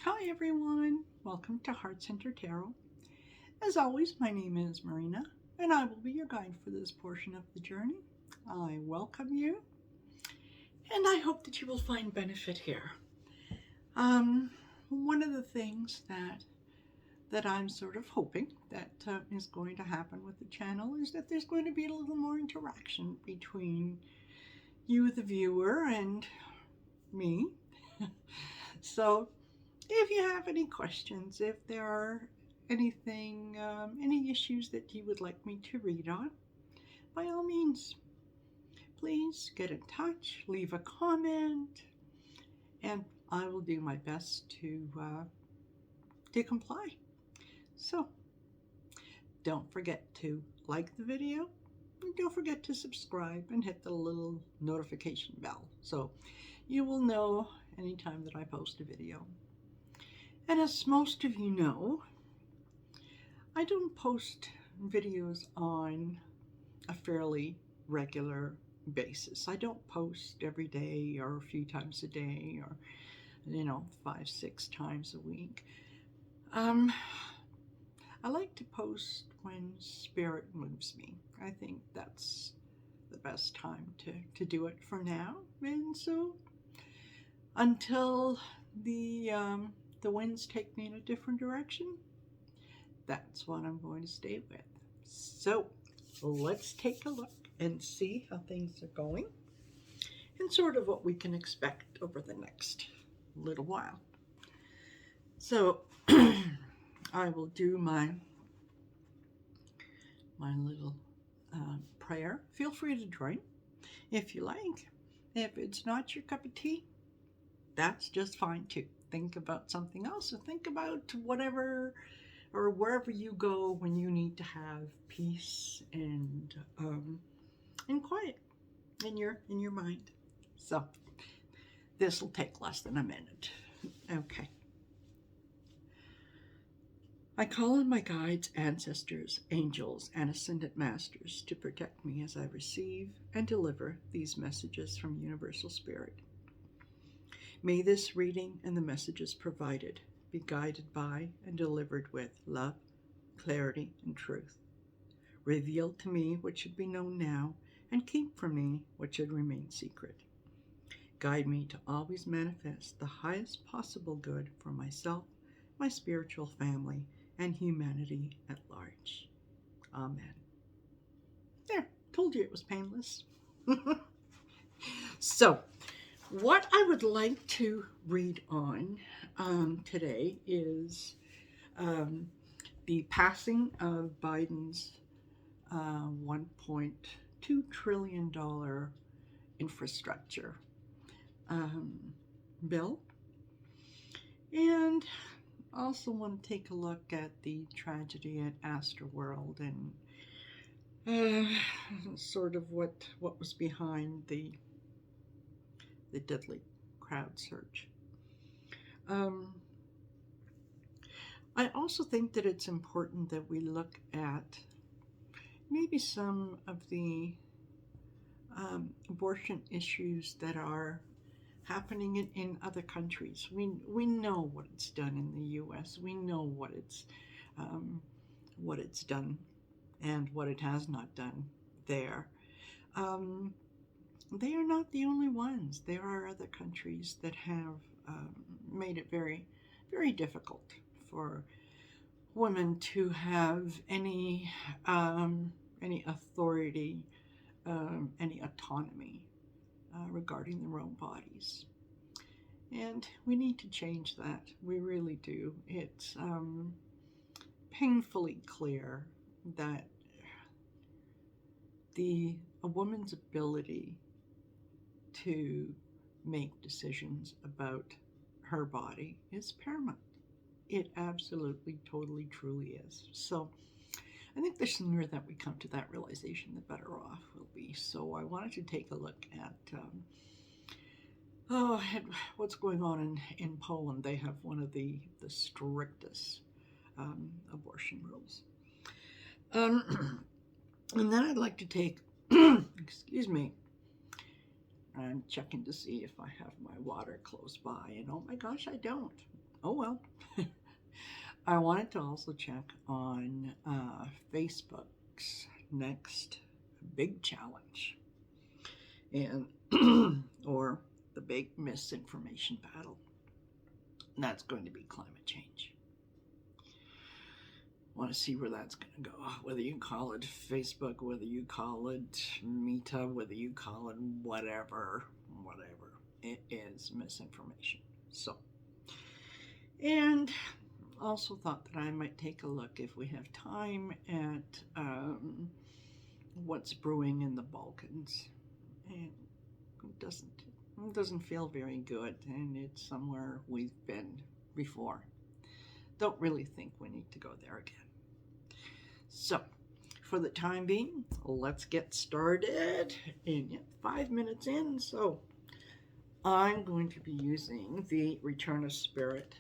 Hi everyone, welcome to Heart Center Tarot. As always, my name is Marina, and I will be your guide for this portion of the journey. I welcome you, and I hope that you will find benefit here. Um, One of the things that I'm sort of hoping that is going to happen with the channel is that there's going to be a little more interaction between you, the viewer, and me. So if you have any questions, if there are any issues that you would like me to read on, by all means, please get in touch, leave a comment, and I will do my best to comply. So don't forget to like the video, and don't forget to subscribe and hit the little notification bell so you will know anytime that I post a video. And as most of you know, I don't post videos on a fairly regular basis. I don't post every day or a few times a day or, 5, 6 times a week. I like to post when spirit moves me. I think that's the best time to do it for now. And so until the winds take me in a different direction, that's what I'm going to stay with. So let's take a look and see how things are going and sort of what we can expect over the next little while. So I will do my little prayer. Feel free to join if you like. If it's not your cup of tea, that's just fine too. Think about something else, or think about whatever or wherever you go when you need to have peace and quiet in your mind. So this will take less than a minute. Okay. I call on my guides, ancestors, angels, and ascended masters to protect me as I receive and deliver these messages from Universal Spirit. May this reading and the messages provided be guided by and delivered with love, clarity, and truth. Reveal to me what should be known now, and keep from me what should remain secret. Guide me to always manifest the highest possible good for myself, my spiritual family, and humanity at large. Amen. There, told you it was painless. So, what I would like to read on today is the passing of Biden's $1.2 trillion infrastructure bill. And also want to take a look at the tragedy at Astroworld and sort of what was behind the deadly crowd surge. I also think that it's important that we look at maybe some of the abortion issues that are happening in other countries. We know what it's done in the U.S. We know what it's done and what it has not done there. They are not the only ones. There are other countries that have made it very, very difficult for women to have any authority, any autonomy regarding their own bodies. And we need to change that. We really do. It's painfully clear that a woman's ability to make decisions about her body is paramount. It absolutely, totally, truly is. So I think the sooner that we come to that realization, the better off we'll be. So I wanted to take a look at what's going on in Poland. They have one of the strictest abortion rules. And then I'd like to take, excuse me, I'm checking to see if I have my water close by, and oh my gosh, I don't. Oh well. I wanted to also check on Facebook's next big challenge, and or the big misinformation battle. And that's going to be climate change. Want to see where that's going to go. Whether you call it Facebook, whether you call it Meta, whether you call it whatever, it is misinformation. So, and also thought that I might take a look, if we have time, at what's brewing in the Balkans. And it doesn't feel very good, and it's somewhere we've been before. Don't really think we need to go there again. So, for the time being, let's get started. And 5 minutes in, so I'm going to be using the Return of Spirit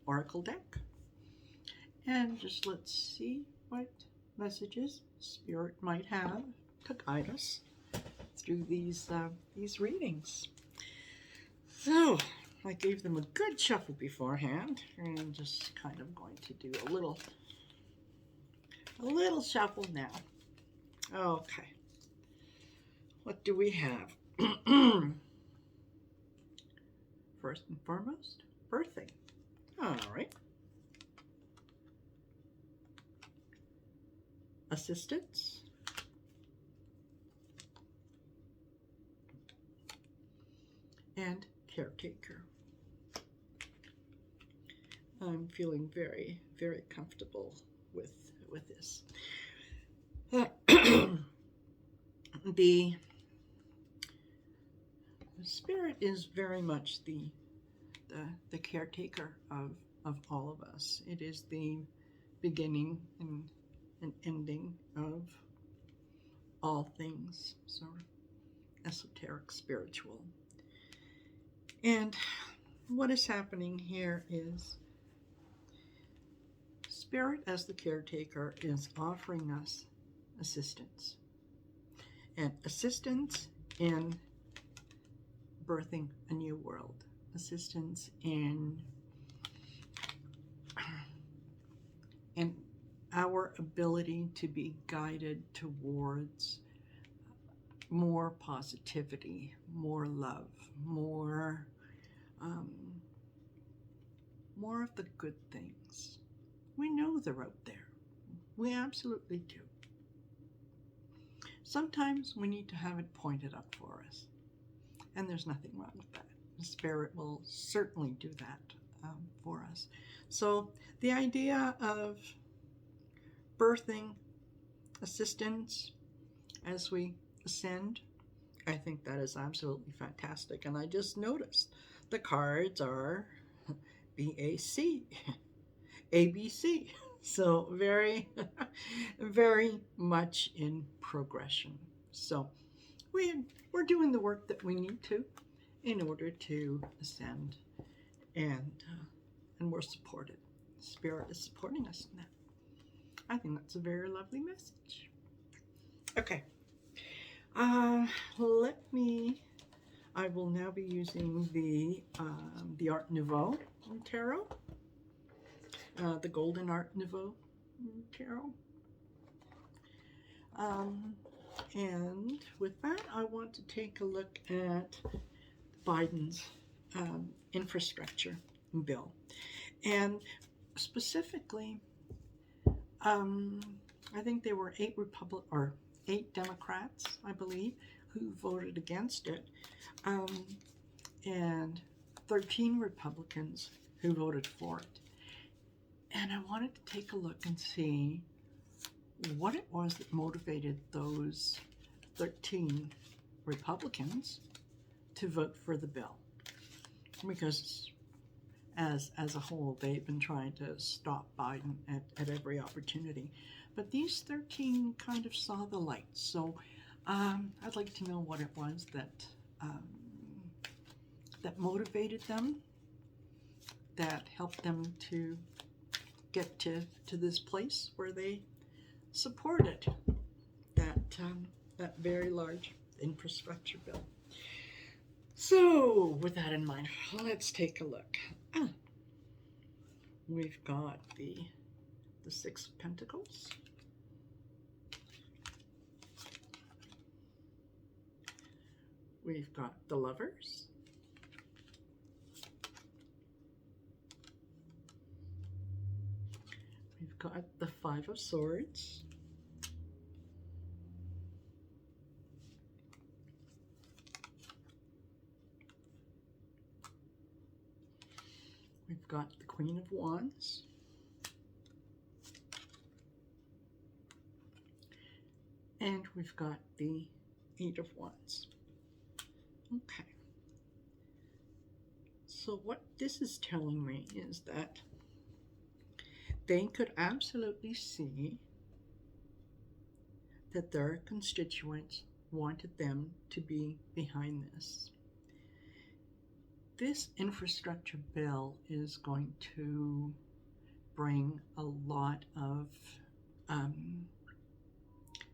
Oracle deck. And just let's see what messages Spirit might have to guide us through these readings. So, I gave them a good shuffle beforehand, and I'm just kind of going to do a little shuffle now. Okay. What do we have? First and foremost, birthing. All right. Assistance. And caretaker. I'm feeling very, very comfortable with this. The Spirit is very much the caretaker of all of us. It is the beginning and ending of all things sort of esoteric, spiritual. And what is happening here is Spirit, as the caretaker, is offering us assistance. And assistance in birthing a new world. Assistance in our ability to be guided towards more positivity, more love, more of the good things. We know they're out there. We absolutely do. Sometimes we need to have it pointed up for us. And there's nothing wrong with that. The Spirit will certainly do that for us. So the idea of birthing assistance as we ascend, I think that is absolutely fantastic. And I just noticed the cards are BAC, ABC. So very, very much in progression. So we're doing the work that we need to in order to ascend, and we're supported. Spirit is supporting us in that. I think that's a very lovely message. Okay. I will now be using the Art Nouveau Tarot, the Golden Art Nouveau Tarot. And with that, I want to take a look at Biden's infrastructure bill. And specifically, I think there were 8 Democrats, I believe, who voted against it, and 13 Republicans who voted for it. And I wanted to take a look and see what it was that motivated those 13 Republicans to vote for the bill. Because as a whole, they've been trying to stop Biden at every opportunity. But these 13 kind of saw the light. So I'd like to know what it was that motivated them, that helped them to get to this place where they supported that very large infrastructure bill. So with that in mind, let's take a look. We've got the Six of Pentacles. We've got the Lovers. We've got the Five of Swords. We've got the Queen of Wands. And we've got the Eight of Wands. Okay. So what this is telling me is that they could absolutely see that their constituents wanted them to be behind this. This infrastructure bill is going to bring a lot of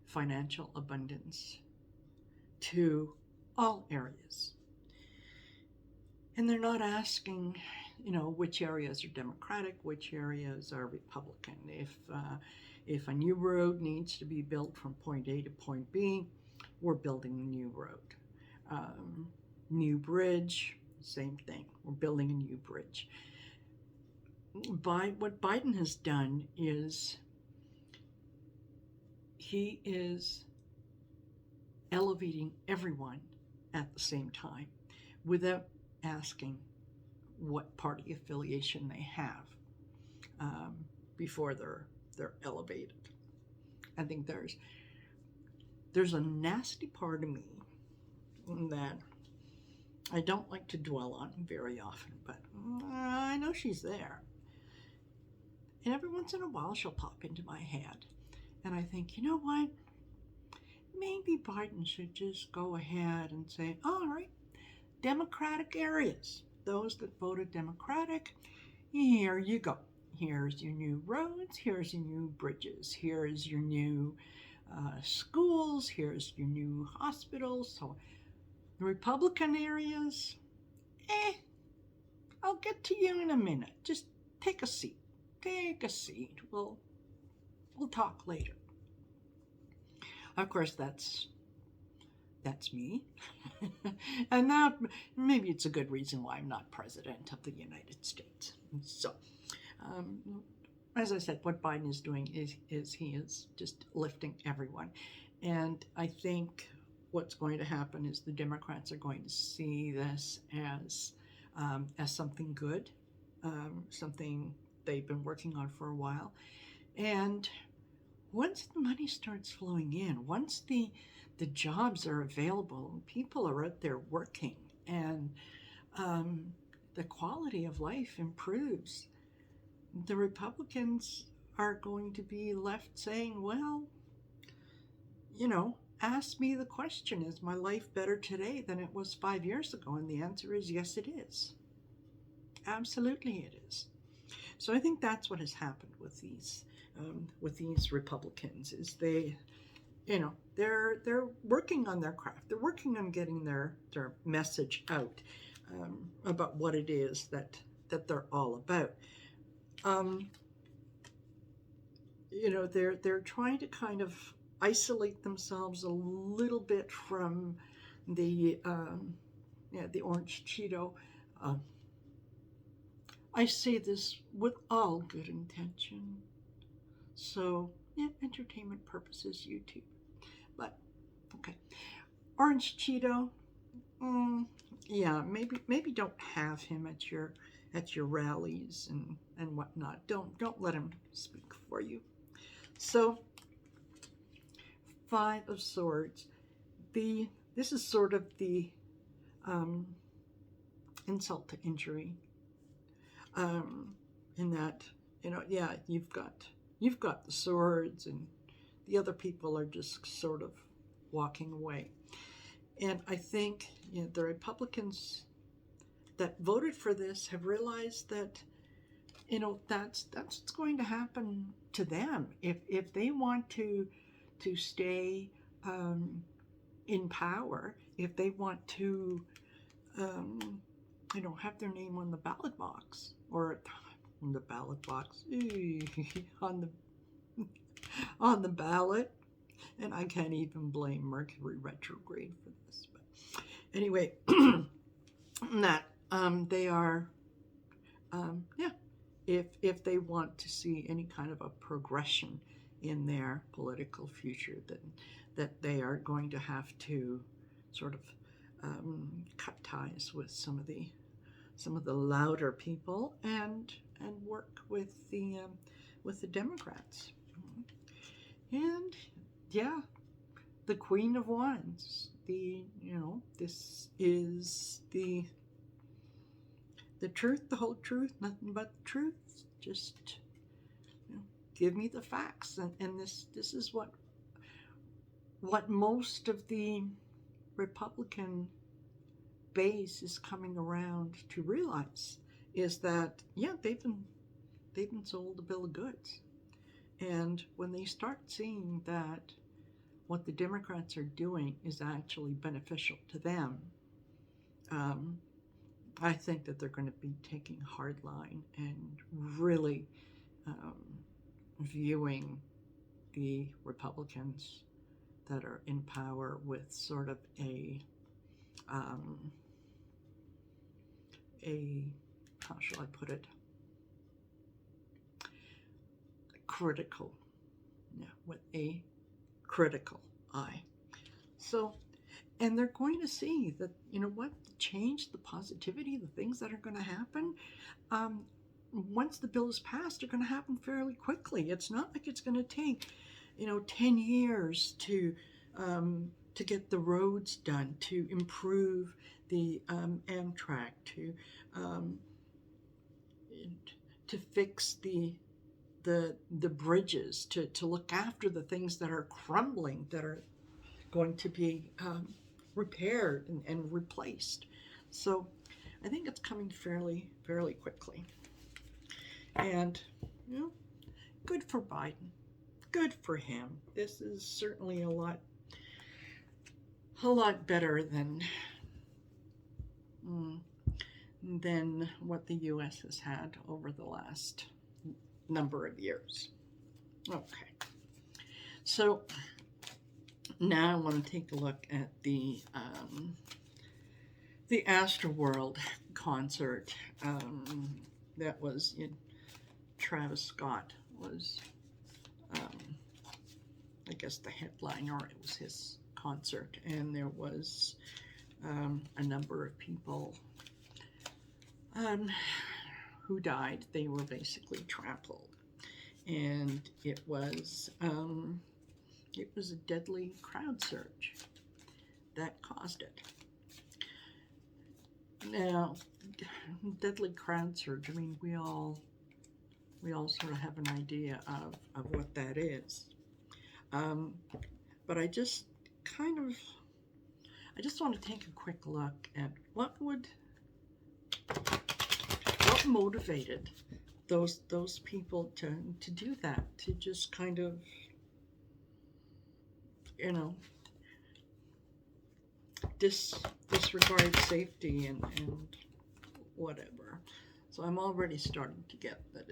financial abundance to all areas. And they're not asking, which areas are Democratic, which areas are Republican. If a new road needs to be built from point A to point B, we're building a new road. New bridge, same thing. We're building a new bridge. What Biden has done is he is elevating everyone at the same time without asking what party affiliation they have before they're elevated. I think there's a nasty part of me that I don't like to dwell on very often, but I know she's there. And every once in a while she'll pop into my head. And I think, you know what? Maybe Biden should just go ahead and say, all right, Democratic areas, those that voted Democratic, here you go. Here's your new roads, here's your new bridges, here's your new schools, here's your new hospitals. So the Republican areas, I'll get to you in a minute. Just take a seat. Take a seat. We'll talk later. Of course, that's me. And that maybe it's a good reason why I'm not president of the United States. So, as I said, what Biden is doing is he is just lifting everyone. And I think what's going to happen is the Democrats are going to see this as something good, something they've been working on for a while. And once the money starts flowing in, once the jobs are available, people are out there working, and the quality of life improves, the Republicans are going to be left saying, well, ask me the question, is my life better today than it was 5 years ago? And the answer is yes, it is. Absolutely it is. So I think that's what has happened with these Republicans, is they're working on their craft. They're working on getting their message out about what it is that they're all about. They're trying to kind of isolate themselves a little bit from the orange Cheeto. I say this with all good intention. So, entertainment purposes, YouTube. But, okay. Orange Cheeto, maybe don't have him at your rallies and whatnot. Don't let him speak for you. So, Five of Swords. This is sort of the insult to injury. In that, you've got the swords, and the other people are just sort of walking away. And I think the Republicans that voted for this have realized that that's what's going to happen to them if they want to stay in power, if they want to have their name on the ballot box or in the ballot box on the ballot, and I can't even blame Mercury retrograde for this. But anyway, that they are, yeah. If they want to see any kind of a progression in their political future, then that they are going to have to sort of cut ties with some of the louder people and work with the Democrats. And yeah, the Queen of Wands. This is the truth, the whole truth, nothing but the truth. Just give me the facts, and this is what most of the Republican base is coming around to realize, is that they've been sold a bill of goods, and when they start seeing that what the Democrats are doing is actually beneficial to them, I think that they're going to be taking a hard line and really viewing the Republicans that are in power with sort of a how shall I put it, critical, with a critical eye. So, and they're going to see that, what, the change, the positivity, the things that are going to happen, once the bill is passed, are going to happen fairly quickly. It's not like it's going to take, 10 years to get the roads done, to improve the Amtrak, to fix the bridges, to look after the things that are crumbling, that are going to be repaired and replaced. So I think it's coming fairly quickly. And, good for Biden. Good for him. This is certainly a lot better than what the U.S. has had over the last number of years. Okay. So now I want to take a look at the Astroworld concert that was in Travis Scott was, I guess, the headliner. It was his concert, and there was a number of people who died. They were basically trampled, and it was a deadly crowd surge that caused it. Now, deadly crowd surge, I mean, we all sort of have an idea of what that is. But I just want to take a quick look at what motivated those people to do that, to just kind of, disregard safety and whatever. So I'm already starting to get that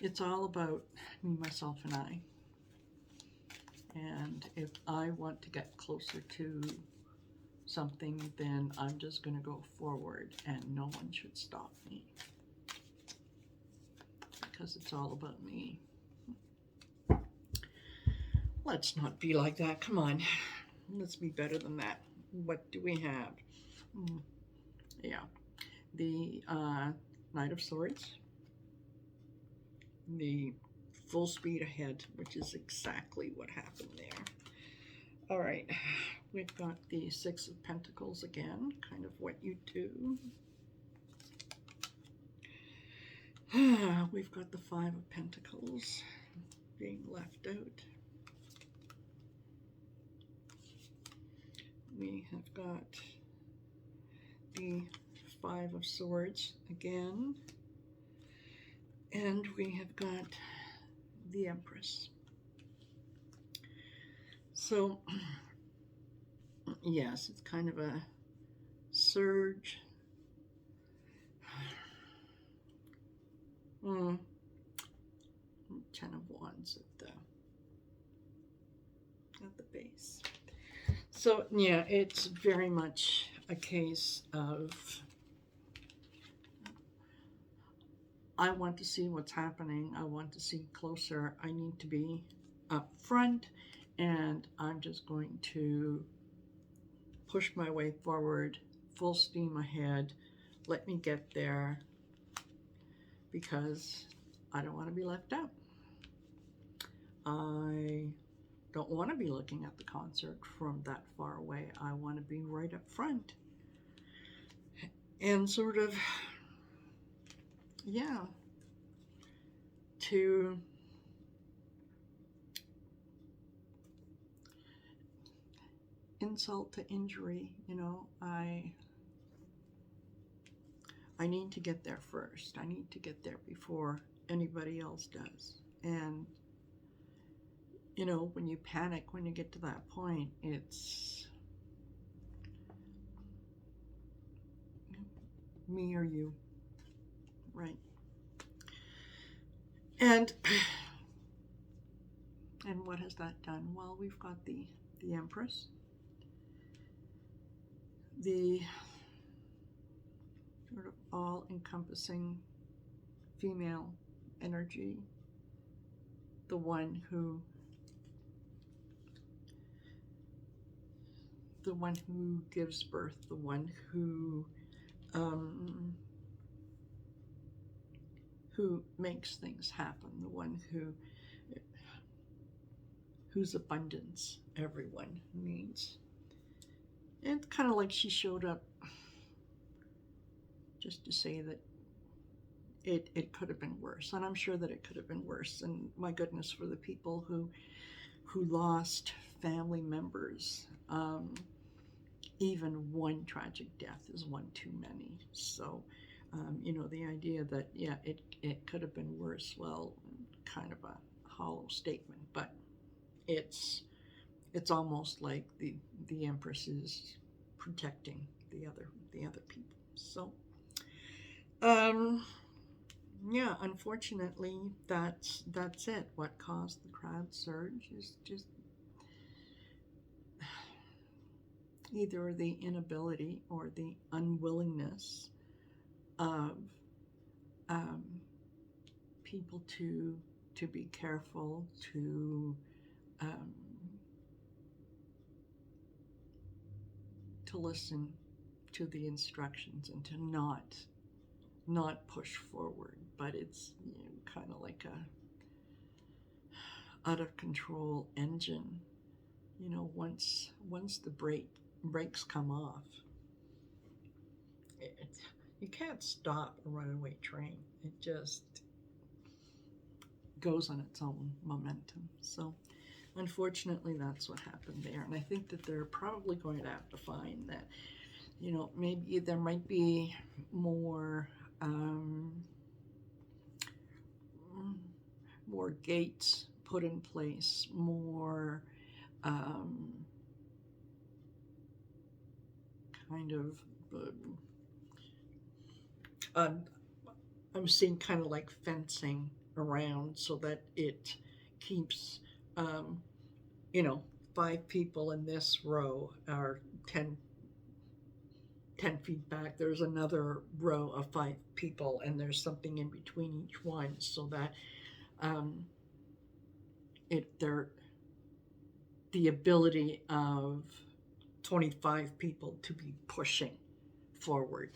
it's all about me, myself, and I. And if I want to get closer to something, then I'm just going to go forward, and no one should stop me, because it's all about me. Let's not be like that. Come on. Let's be better than that. What do we have? Yeah. The Knight of Swords. The full speed ahead, which is exactly what happened there. All right. We've got the Six of Pentacles again, kind of what you do. We've got the Five of Pentacles being left out. We have got the Five of Swords again. And we have got the Empress. So, yes, it's kind of a surge Mm, Ten of Wands at the base. So yeah, it's very much a case of I want to see what's happening. I want to see closer. I need to be up front, and I'm just going to push my way forward, full steam ahead. Let me get there because I don't want to be left out. I don't want to be looking at the concert from that far away. I want to be right up front and sort of, yeah, to insult to injury, I need to get there first. I need to get there before anybody else does. And when you panic, when you get to that point, it's me or you, right? And what has that done? Well, we've got the Empress, the sort of all-encompassing female energy, the one who gives birth, the one who makes things happen, the one whose abundance everyone needs. It's kind of like she showed up just to say that it could have been worse, and I'm sure that it could have been worse. And my goodness, for the people who lost family members, even one tragic death is one too many. So, the idea that it could have been worse, well, kind of a hollow statement, but it's almost like the Empress is protecting the other people. So, yeah, unfortunately, that's it. What caused the crowd surge is just either the inability or the unwillingness of people to be careful, to listen to the instructions and to not push forward. But it's kind of like a out of control engine. Once the brakes come off, you can't stop a runaway train. It just goes on its own momentum. So unfortunately, that's what happened there. And I think that they're probably going to have to find that, maybe there might be more gates put in place, more kind of I'm seeing kind of like fencing around so that it keeps 5 people in this row are 10 feet back. There's another row of 5 people, and there's something in between each one, so that the ability of 25 people to be pushing forward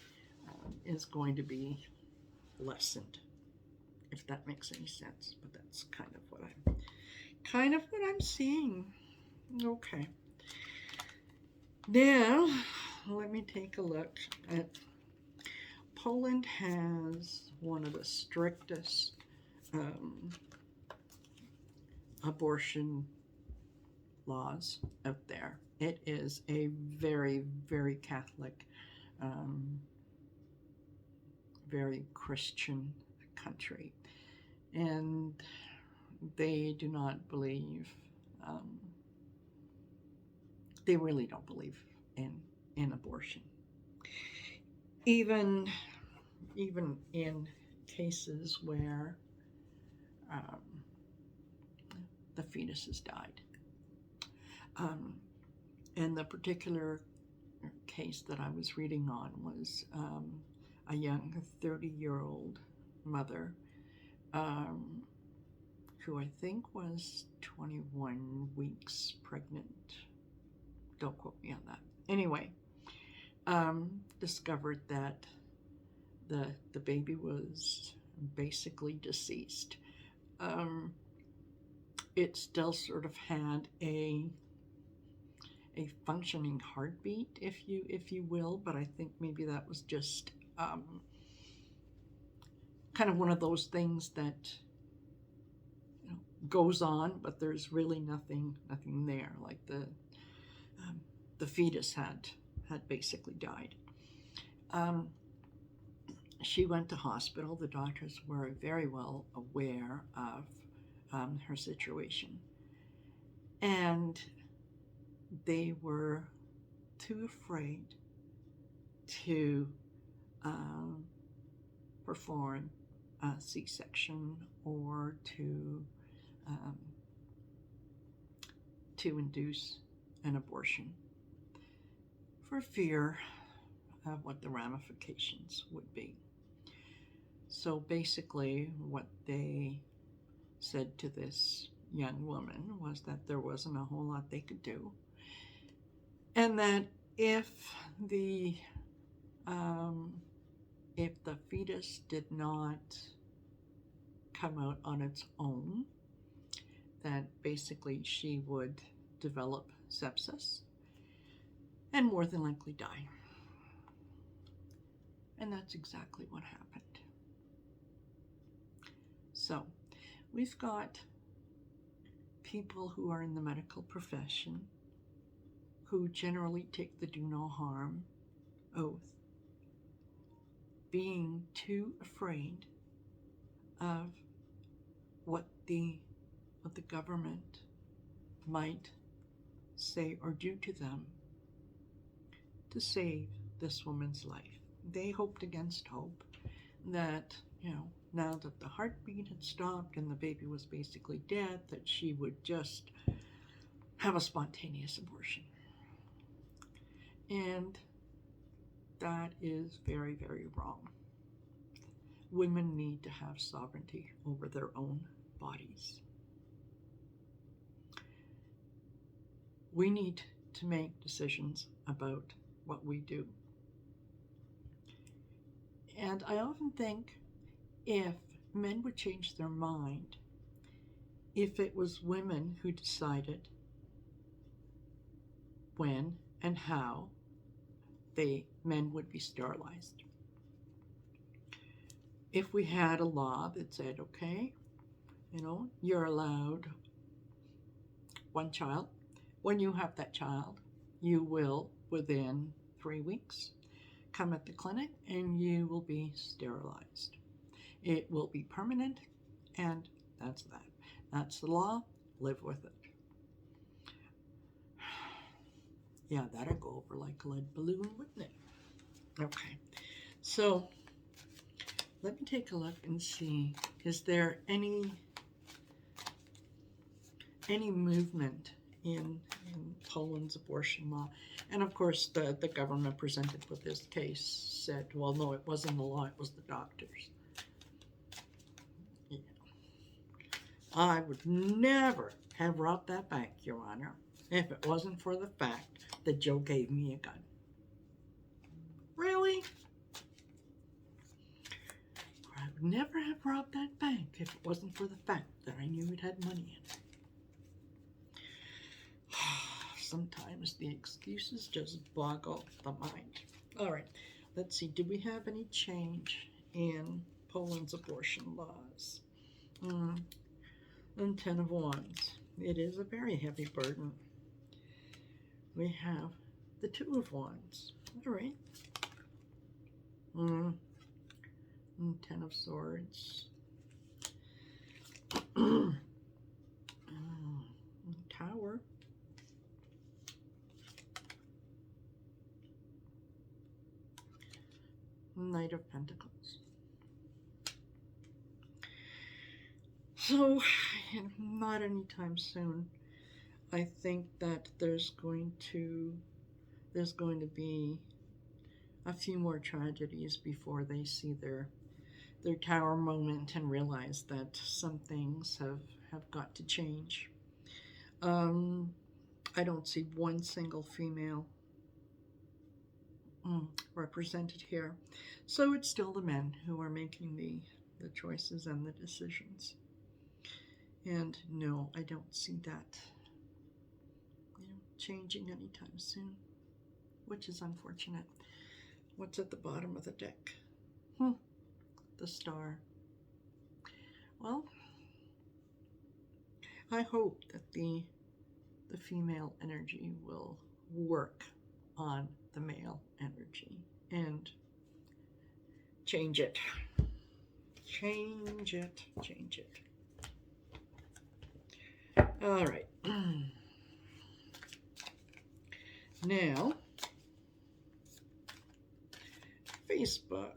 is going to be lessened, if that makes any sense. But that's kind of what I'm seeing. Okay. Now, let me take a look at Poland. Has one of the strictest abortion laws out there. It is a very, very Catholic, very Christian country, and they do not believe. They really don't believe in abortion. Even in cases where um, the fetus has died. Um, and the particular case that I was reading on was a young 30-year-old mother um, who I think was 21 weeks pregnant. Don't quote me on that. Anyway, discovered that the baby was basically deceased. It still sort of had a functioning heartbeat, if you will, but I think maybe that was just kind of one of those things that goes on, but there's really nothing there. Like the fetus had basically died. She went to hospital. The doctors were very well aware of her situation, and they were too afraid to perform a C-section or to induce an abortion for fear of what the ramifications would be. So basically, what they said to this young woman was that there wasn't a whole lot they could do, and that if the fetus did not come out on its own, that basically she would develop sepsis and more than likely die. And that's exactly what happened. So we've got people who are in the medical profession who generally take the do no harm oath, being too afraid of what the government might say or do to them to save this woman's life. They hoped against hope that, now that the heartbeat had stopped and the baby was basically dead, that she would just have a spontaneous abortion. And that is very, very wrong. Women need to have sovereignty over their own bodies. We need to make decisions about what we do. And I often think if men would change their mind, if it was women who decided when and how men would be sterilized. If we had a law that said, okay, you're allowed one child. When you have that child, you will, within 3 weeks, come at the clinic and you will be sterilized. It will be permanent, and that's that. That's the law. Live with it. Yeah, that'd go over like a lead balloon, wouldn't it? Okay, so let me take a look and see, is there any movement in Poland's abortion law? And of course, the government presented with this case said, well, no, it wasn't the law, it was the doctors. Yeah. I would never have robbed that bank, Your Honor, if it wasn't for the fact that Joe gave me a gun. Really? I would never have robbed that bank if it wasn't for the fact that I knew it had money in it. Sometimes the excuses just boggle the mind. All right, let's see. Do we have any change in Poland's abortion laws? And 10 of Wands. It is a very heavy burden. We have the 2 of Wands. All right. And 10 of Swords. Tower. Knight of Pentacles. So, not anytime soon. I think that there's going to be a few more tragedies before they see their tower moment and realize that some things have got to change. Um, I don't see one single female represented here. So it's still the men who are making the choices and the decisions. And no, I don't see that changing anytime soon, which is unfortunate. What's at the bottom of the deck? The star. Well, I hope that the female energy will work on the male energy and change it. Change it. Change it. All right. Now, Facebook.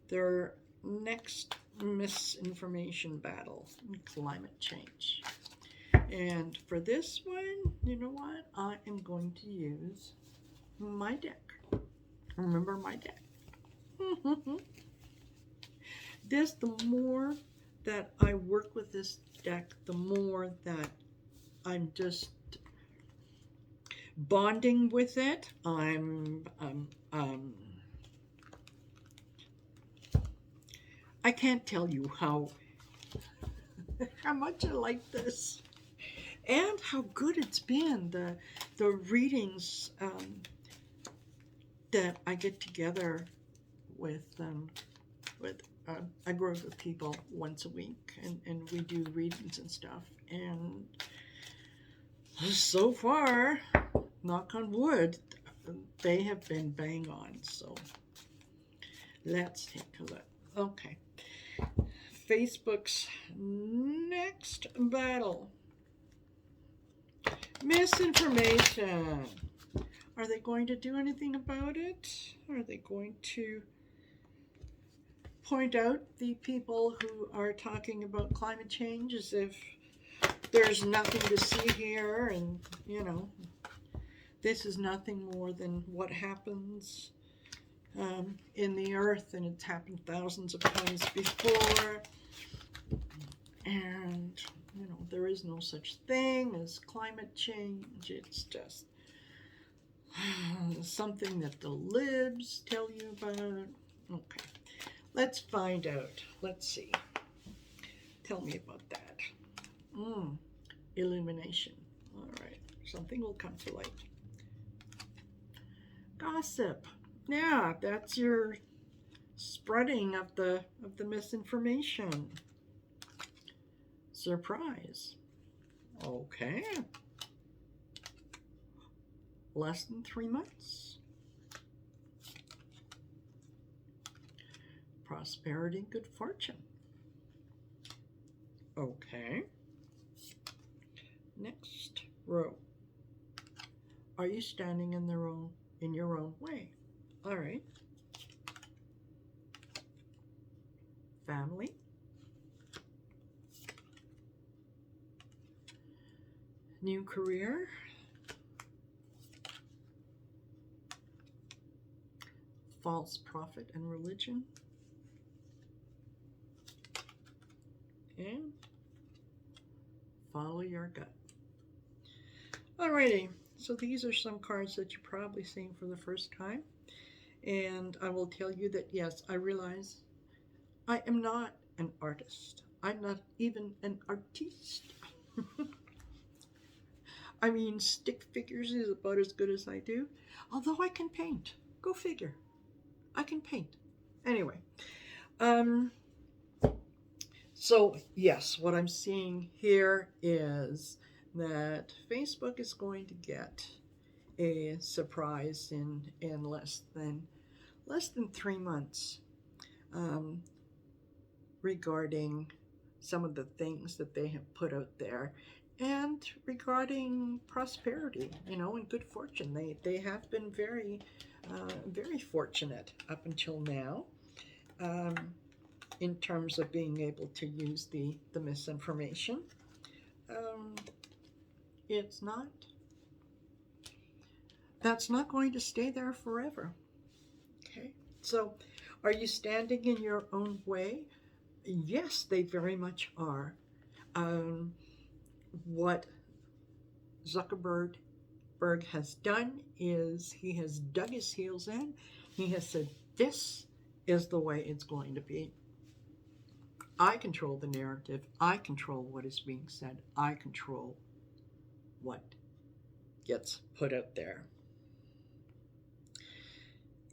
Their next misinformation battle, climate change. And for this one, you know what? I am going to use my deck. Remember my deck? The more that I work with this deck, the more that I'm just bonding with it. I can't tell you how much I like this and how good it's been. The readings that I get together with a group of people once a week, and we do readings and stuff. And so far, knock on wood, they have been bang on. So let's take a look. Okay. Facebook's next battle. Misinformation. Are they going to do anything about it? Are they going to point out the people who are talking about climate change as if there's nothing to see here, and this is nothing more than what happens in the earth, and it's happened thousands of times before, and there is no such thing as climate change. It's just something that the libs tell you about. Okay, let's find out. Let's see. Tell me about that. Illumination. All right, something will come to light. Gossip. Yeah, that's your spreading of the misinformation. Surprise. Okay. Less than 3 months. Prosperity, good fortune. Okay. Next row. Are you standing in your own way? All right. Family. New career. False prophet and religion. And follow your gut. Alrighty, so these are some cards that you're probably seeing for the first time. And I will tell you that, yes, I realize I am not an artist. I'm not even an artiste. I mean, stick figures is about as good as I do, although I can paint. Go figure. I can paint. Anyway, so yes, what I'm seeing here is that Facebook is going to get a surprise in less than 3 months regarding some of the things that they have put out there, and regarding prosperity, and good fortune. They have been very fortunate up until now. in terms of being able to use the misinformation. Um, it's not, that's not going to stay there forever. Okay. So, are you standing in your own way? Yes, they very much are. Um, what Zuckerberg has done is he has dug his heels in. He has said, this is the way it's going to be. I control the narrative. I control what is being said. I control what gets put out there.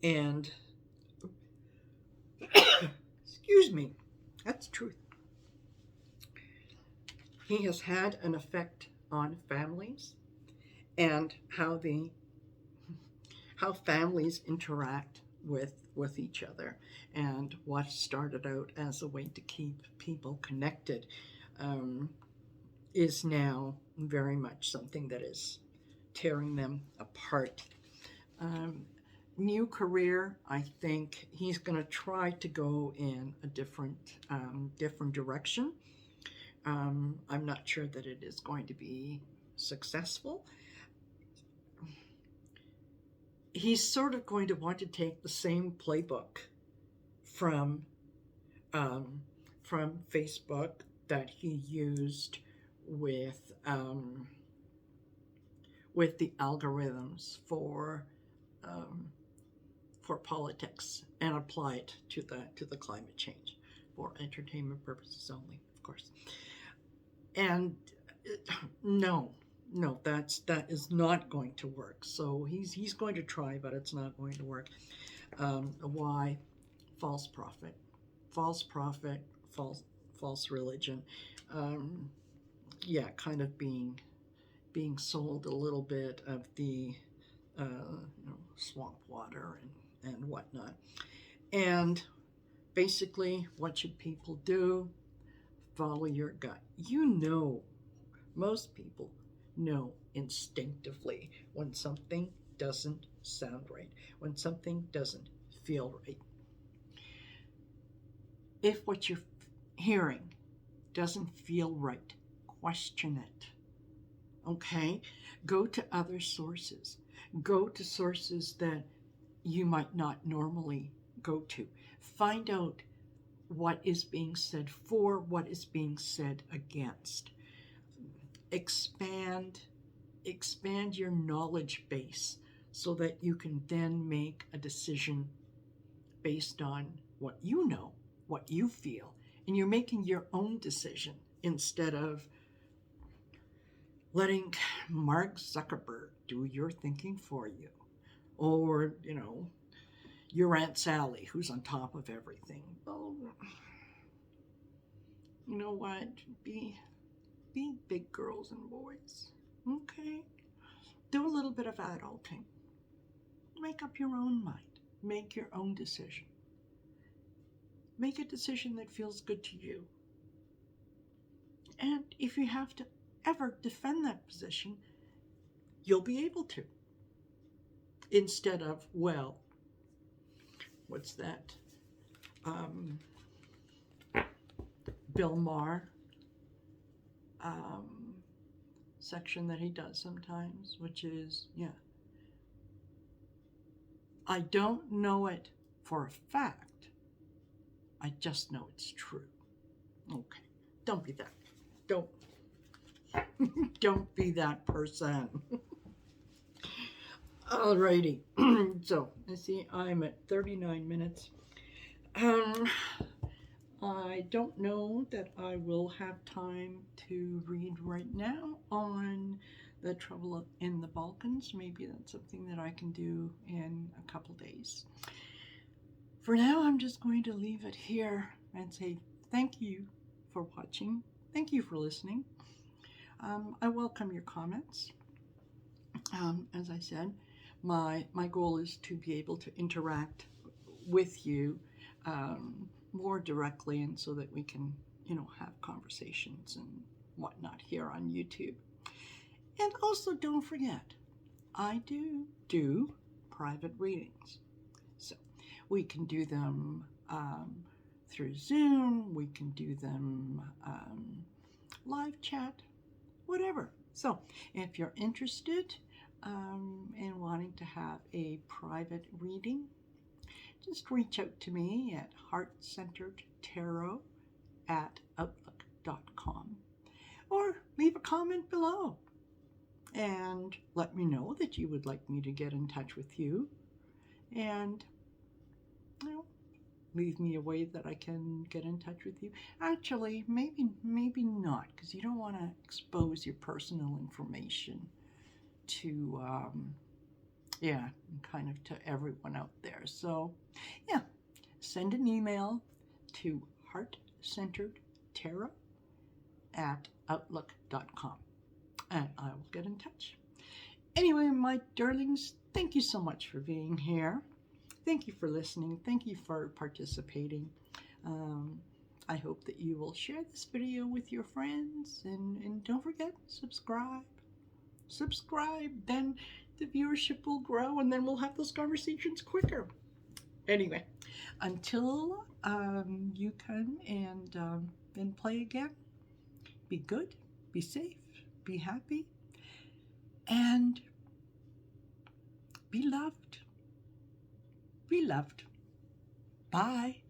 And, excuse me, that's the truth. He has had an effect on families and how families interact with each other, and what started out as a way to keep people connected um, is now very much something that is tearing them apart. Um, New career, I think he's going to try to go in a different direction. I'm not sure that it is going to be successful. He's sort of going to want to take the same playbook from um, Facebook that he used um, with the algorithms um, for politics, and apply it to the climate change for entertainment purposes only, of course. And no, no, that is not going to work. So he's going to try, but it's not going to work. Why? False prophet, false prophet, false religion. Um, yeah, kind of being sold a little bit of the swamp water and whatnot. And basically, what should people do? Follow your gut. Most people know instinctively when something doesn't sound right, when something doesn't feel right. If what you're hearing doesn't feel right, question it. Okay? Go to other sources. Go to sources that you might not normally go to. Find out what is being said for, what is being said against. Expand your knowledge base so that you can then make a decision based on what you know, what you feel, and you're making your own decision instead of letting Mark Zuckerberg do your thinking for you, or your Aunt Sally, who's on top of everything. Well, you know what? Be big girls and boys. Okay? Do a little bit of adulting. Make up your own mind. Make your own decision. Make a decision that feels good to you. And if you have to ever defend that position, you'll be able to. Instead of, well, what's that? Bill Maher section that he does sometimes, which is, yeah, I don't know it for a fact. I just know it's true. Okay, don't be that. Don't don't be that person. Alrighty. So I see I'm at 39 minutes. I don't know that I will have time to read right now on the trouble in the Balkans. Maybe that's something that I can do in a couple days. For now, I'm just going to leave it here and say thank you for watching. Thank you for listening. I welcome your comments. As I said, my goal is to be able to interact with you more directly, and so that we can, have conversations and whatnot here on YouTube. And also, don't forget, I do private readings. So we can do them through Zoom. We can do them live chat, whatever. So if you're interested in wanting to have a private reading, just reach out to me at heartcenteredtarot@outlook.com or leave a comment below and let me know that you would like me to get in touch with you, and leave me a way that I can get in touch with you. Actually, maybe not, because you don't want to expose your personal information to kind of to everyone out there. So send an email to heartcenteredtarot@outlook.com and I will get in touch. Anyway, my darlings, thank you so much for being here. Thank you for listening. Thank you for participating. I hope that you will share this video with your friends, and don't forget, subscribe. Then the viewership will grow, and then we'll have those conversations quicker. Anyway, until you come and play again, be good, be safe, be happy, and be loved. Be loved. Bye.